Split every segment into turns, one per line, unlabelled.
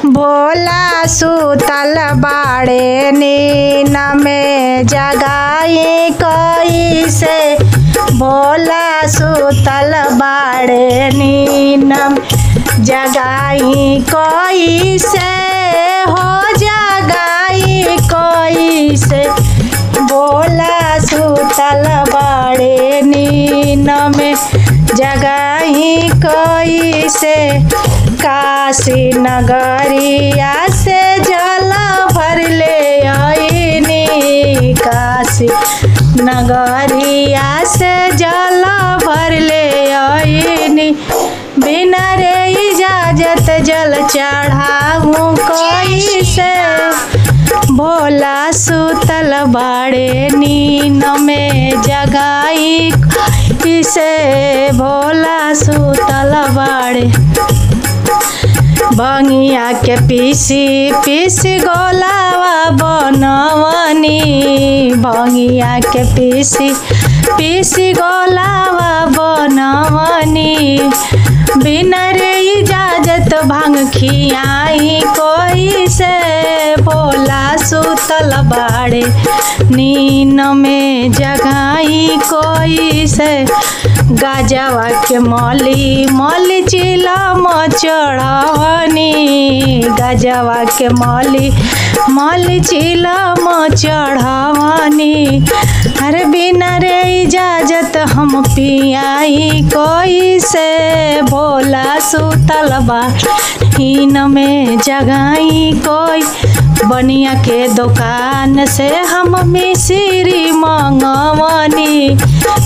भोला सुतल बाड़े नीन में जगाई कैसे। भोला सुतल बाड़े नीन में जगाई कैसे हो जगाई कैसे। भोला सुतल बाड़े नीन में जगाई कैसे। काशी नगरिया से जल भर ले आईनी। काशी नगरिया से जल भर ले आईनी। बिना रे इजाजत जल चढ़ाऊं कैसे। भोला सुतल बाड़े नीन में जगाई कैसे। भोला सुतल बाड़े भंगिया के पीसी पीसी गोलावा बनवनी। भंगिया के पीसी पीसी गोलावा बनवनी। बिना रे इजाजत भांग खियाई कैसे। भोला सुतल बाड़े नीन में जगाई कैसे। गाजवा के मली मली चिलम चढ़वनी। गाजवा के मली मली चिलम चढ़वनी। अरे बिना रे इजाजत हम पियाई कैसे। भोला सुतल बाड़े में जगाई कोई। बनिया के दुकान से हम मिश्री मंगवनी।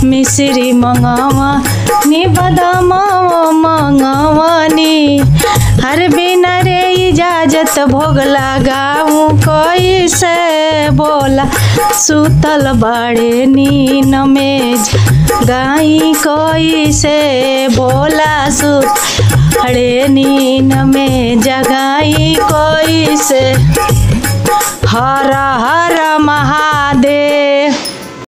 मिश्री मंगवनी बदाम मंगवनी। हर बिना रे इजाजत भोग लगाऊं कैसे। भोला सुतल बाड़े नीन में जगाई कैसे। भोला सुतल नीन में जगाई कैसे। हर हर महा